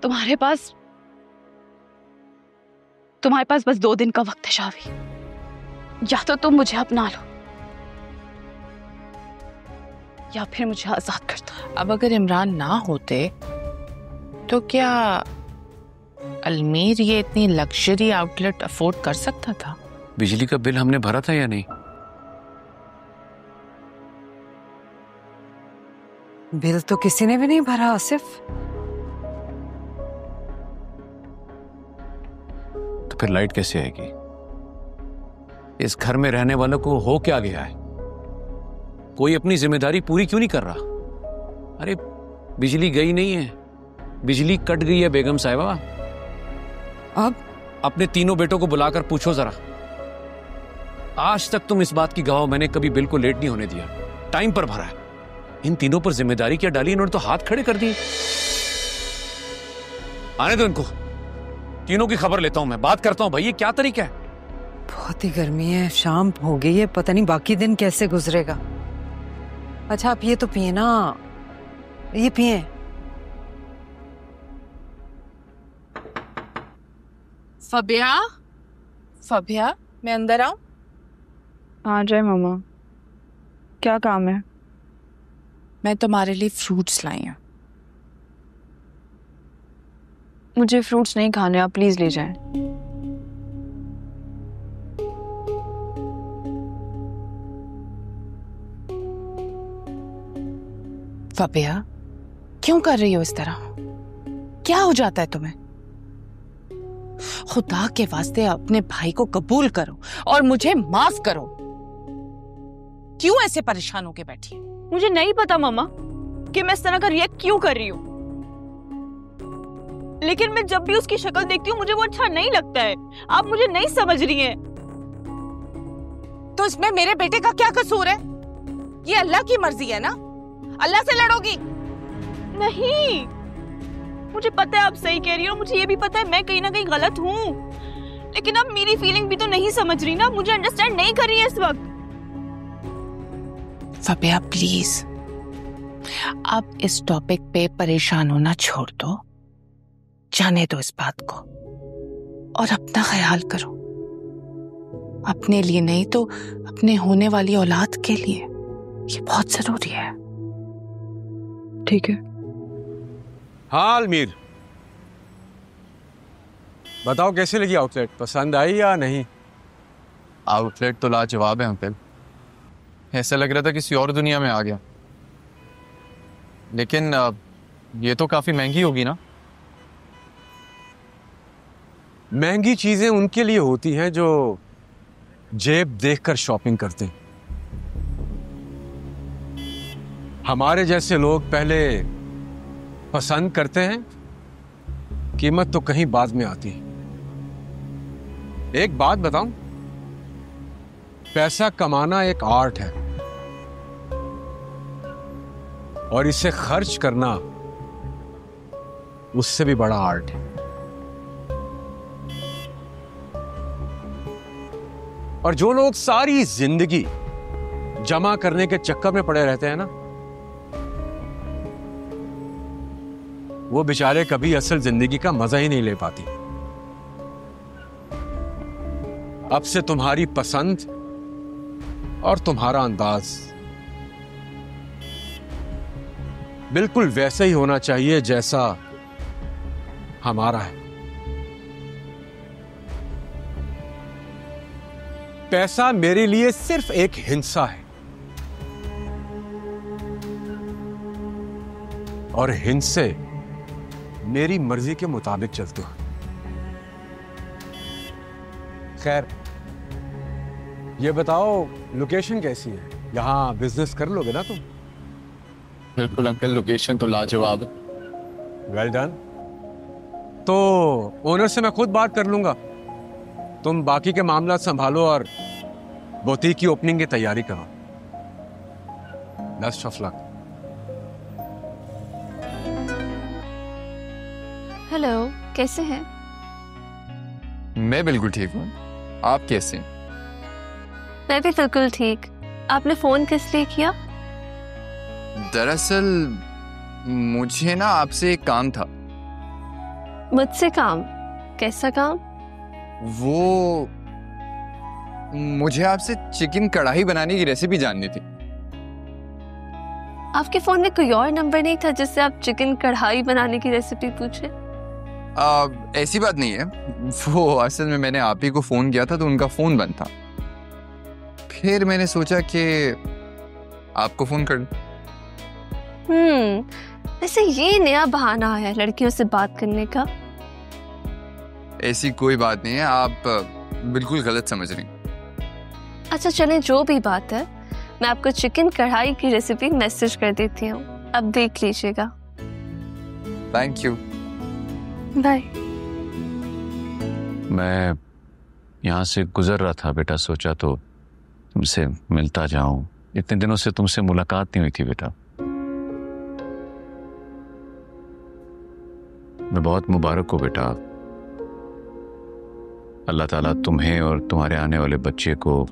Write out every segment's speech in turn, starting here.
तुम्हारे पास बस 2 दिन का वक्त है शावी। या तो तुम मुझे अपना लो या फिर मुझे आजाद कर दो। अब अगर इमरान ना होते तो क्या अलमीर ये इतनी लग्जरी आउटलेट अफोर्ड कर सकता था? बिजली का बिल हमने भरा था या नहीं? बिल तो किसी ने भी नहीं भरा आसिफ। तो फिर लाइट कैसे आएगी? इस घर में रहने वालों को हो क्या गया है? कोई अपनी जिम्मेदारी पूरी क्यों नहीं कर रहा? अरे बिजली गई नहीं है, बिजली कट गई है बेगम साहिबा। अब अपने तीनों बेटों को बुलाकर पूछो जरा। आज तक तुम इस बात की गवाह, मैंने कभी बिल को लेट नहीं होने दिया, टाइम पर भरा है। इन तीनों पर जिम्मेदारी क्या डाली? इन्होंने तो हाथ खड़े कर दिए। आने दो इनको, तीनों की खबर लेता हूं मैं, बात करता हूं। भाई ये क्या तरीका है? बहुत ही गर्मी है, शाम हो गई है, पता नहीं बाकी दिन कैसे गुजरेगा। अच्छा आप ये तो पिए ना, ये पिए। फबिया मैं अंदर आऊं? आ जाए मामा, क्या काम है? मैं तुम्हारे लिए फ्रूट्स लाई हूं। मुझे फ्रूट्स नहीं खाने, आप प्लीज ले जाएं। फबिया क्यों कर रही हो इस तरह? क्या हो जाता है तुम्हें? खुदा के वास्ते अपने भाई को कबूल करो और मुझे माफ करो। क्यों ऐसे परेशान होके बैठी है? मुझे नहीं पता मामा कि मैं इस तरह का रिएक्ट क्यों कर रही हूँ, लेकिन मैं जब भी उसकी शक्ल देखती हूँ मुझे वो अच्छा नहीं लगता है। आप मुझे नहीं समझ रही हैं। तो इसमें मेरे बेटे का क्या कसूर है? ये अल्लाह की मर्जी है ना? अल्लाह से लड़ोगी? नहीं, मुझे पता है आप सही कह रही हो, मुझे ये भी पता है मैं कहीं ना कहीं गलत हूँ, लेकिन अब मेरी फीलिंग भी तो नहीं समझ रही ना, मुझे अंडरस्टैंड नहीं कर रही है इस वक्त। फबिया प्लीज अब इस टॉपिक पे परेशान होना छोड़ दो, जाने दो इस बात को और अपना ख्याल करो। अपने लिए नहीं तो अपने होने वाली औलाद के लिए, ये बहुत जरूरी है। ठीक है। हाँ अलमीर, बताओ कैसे लगी आउटलेट, पसंद आई या नहीं? आउटलेट तो लाजवाब है अंकल, ऐसा लग रहा था किसी और दुनिया में आ गया। लेकिन ये तो काफी महंगी होगी ना? महंगी चीजें उनके लिए होती हैं जो जेब देखकर शॉपिंग करते हैं। हमारे जैसे लोग पहले पसंद करते हैं, कीमत तो कहीं बाद में आती है। एक बात बताऊं, पैसा कमाना एक आर्ट है और इसे खर्च करना उससे भी बड़ा आर्ट है। और जो लोग सारी जिंदगी जमा करने के चक्कर में पड़े रहते हैं ना, वो बेचारे कभी असल जिंदगी का मजा ही नहीं ले पाती। अब से तुम्हारी पसंद और तुम्हारा अंदाज बिल्कुल वैसा ही होना चाहिए जैसा हमारा है। पैसा मेरे लिए सिर्फ एक हिंसा है और हिंसे मेरी मर्जी के मुताबिक चलते हैं। खैर ये बताओ लोकेशन कैसी है? यहां बिजनेस कर लोगे ना तुम? बिल्कुल अंकल, लोकेशन तो लाजवाब है। Well done. तो ओनर से मैं खुद बात कर लूंगा, तुम बाकी के मामला संभालो और बुटीक की ओपनिंग की तैयारी करो। Best of luck. हेलो, कैसे हैं? मैं बिल्कुल ठीक हूँ, आप कैसे हैं? मैं भी बिल्कुल ठीक। आपने फोन किस लिए किया? दरअसल मुझे ना आपसे एक काम था। मुझसे काम? कैसा काम? वो मुझे आपसे चिकन कढ़ाई बनाने की रेसिपी जाननी थी। आपके फोन में कोई और नंबर नहीं था जिससे आप चिकन कढ़ाई बनाने की रेसिपी पूछे? ऐसी बात नहीं है, वो असल में मैंने आप ही को फोन किया था तो उनका फोन बंद था, फिर मैंने सोचा कि आपको फोन कर लूं। वैसे ये नया बहाना है लड़कियों से बात करने का। ऐसी कोई बात नहीं है, आप बिल्कुल गलत समझ रही हैं। अच्छा चलें, जो भी बात है, मैं आपको चिकन कढ़ाई की रेसिपी मैसेज कर देती हूँ, अब देख लीजिएगा। Thank you. बाय। मैं यहाँ से गुजर रहा था बेटा, सोचा तो तुमसे मिलता जाऊं। इतने दिनों से तुमसे मुलाकात नहीं हुई थी बेटा। मैं बहुत मुबारक हूँ बेटा। अल्लाह ताला तुम्हें और तुम्हारे आने वाले बच्चे को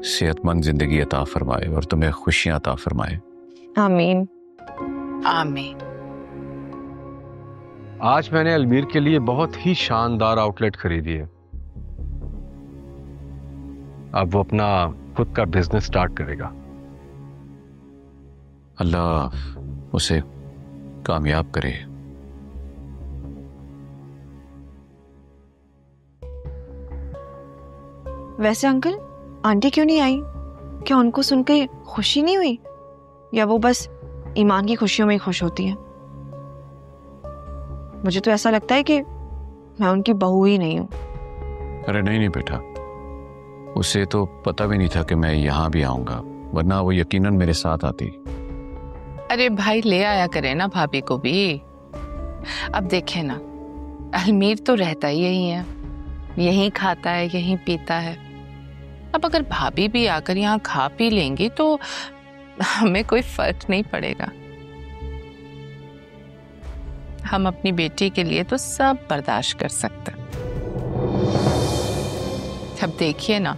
सेहतमंद जिंदगी अता फरमाए और तुम्हें खुशियां अता फरमाए। आमीन। आमीन। आज मैंने अलमीर के लिए बहुत ही शानदार आउटलेट खरीदी है। अब वो अपना खुद का बिजनेस स्टार्ट करेगा। अल्लाह उसे कामयाब करे। वैसे अंकल, आंटी क्यों नहीं आई? क्या उनको सुनकर खुशी नहीं हुई, या वो बस ईमान की खुशियों में ही खुश होती है? मुझे तो ऐसा लगता है कि मैं उनकी बहू ही नहीं हूं। अरे नहीं नहीं बेटा, उसे तो पता भी नहीं था कि मैं यहाँ भी आऊंगा, वरना वो यकीनन मेरे साथ आती। अरे भाई ले आया करे ना भाभी को भी। अब देखे ना, अलमीर तो रहता ही यही है, यहीं खाता है, यहीं पीता है। अब अगर भाभी भी आकर यहाँ खा पी लेंगी तो हमें कोई फर्क नहीं पड़ेगा। हम अपनी बेटी के लिए तो सब बर्दाश्त कर सकते हैं। अब देखिए ना,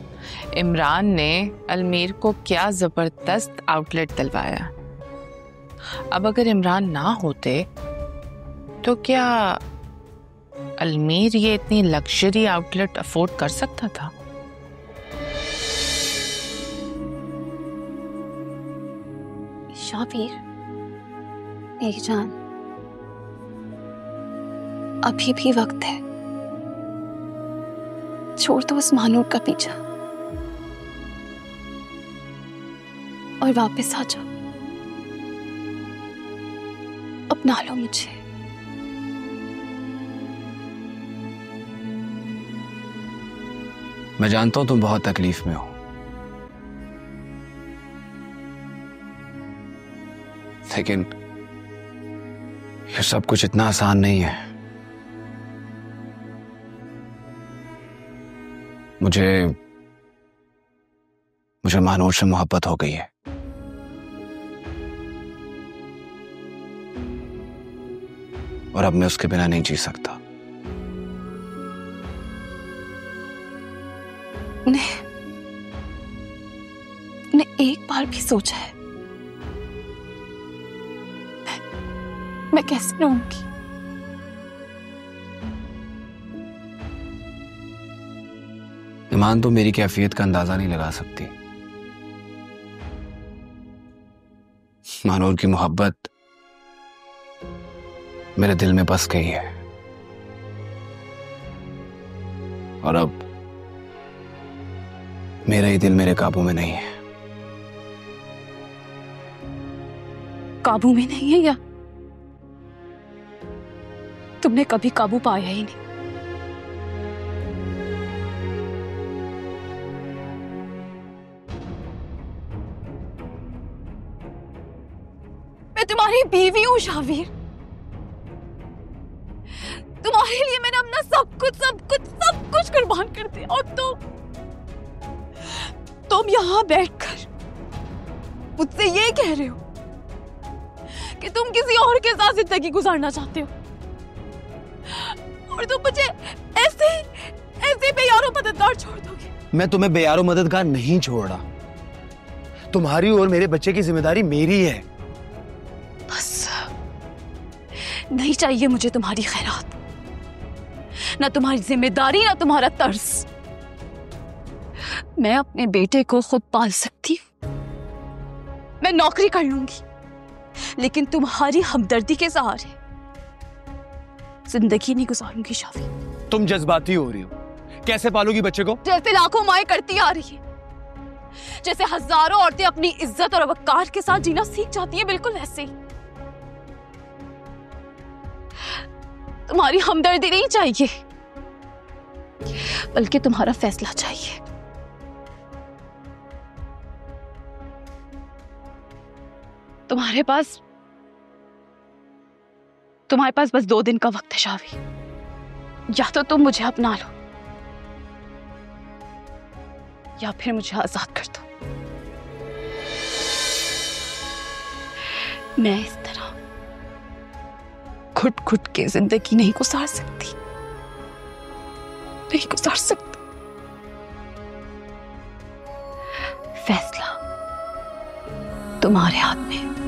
इमरान ने अलमीर को क्या जबरदस्त आउटलेट दिलवाया। अब अगर इमरान ना होते तो क्या अलमीर ये इतनी लग्जरी आउटलेट अफोर्ड कर सकता था? शाबीर, मेरी जान, अभी भी वक्त है। छोड़ दो उस महानूर का पीछा और वापस आ जाओ। अपना लो मुझे। मैं जानता हूं तुम बहुत तकलीफ में हो, लेकिन ये सब कुछ इतना आसान नहीं है। मुझे महानूर से मोहब्बत हो गई है। और अब मैं उसके बिना नहीं जी सकता। ने एक बार भी सोचा है मैं कैसे रहूंगी? ईमान तो मेरी कैफियत का अंदाजा नहीं लगा सकती। महानूर की मोहब्बत मेरे दिल में बस गई है और अब मेरा ही दिल मेरे काबू में नहीं है। काबू में नहीं है या तुमने कभी काबू पाया ही नहीं? मैं तुम्हारी बीवी हूं शावीर। तुम्हारे लिए मैंने अपना सब कुछ कुर्बान कर दिया और तुम यहां बैठकर मुझसे ये कह रहे हो कि तुम किसी और के साथ जिंदगी गुजारना चाहते हो और तुम मुझे ऐसे बेयारो मददगार छोड़ दोगे? मैं तुम्हें बेयारो मददगार नहीं छोड़ रहा। तुम्हारी और मेरे बच्चे की जिम्मेदारी मेरी है। बस नहीं चाहिए मुझे तुम्हारी खैरात। ना तुम्हारी जिम्मेदारी, ना तुम्हारा तर्स। मैं अपने बेटे को खुद पाल सकती हूँ, मैं नौकरी कर लूंगी, लेकिन तुम्हारी हमदर्दी के सहारे जिंदगी नहीं गुजारूंगी शाफी। तुम जज्बाती हो रही हो। कैसे पालोगी बच्चे को? जैसे लाखों माएं करती आ रही है, जैसे हजारों औरतें अपनी इज्जत और वकार के साथ जीना सीख जाती है, बिल्कुल वैसे ही। तुम्हारी हमदर्दी नहीं चाहिए, बल्कि तुम्हारा फैसला चाहिए। तुम्हारे पास बस 2 दिन का वक्त है शावी। या तो तुम मुझे अपना लो, या फिर मुझे आजाद कर दो। मैं इस तरह घुट घुट के जिंदगी नहीं गुजार सकती, नहीं गुजार सकती। फैसला तुम्हारे हाथ में।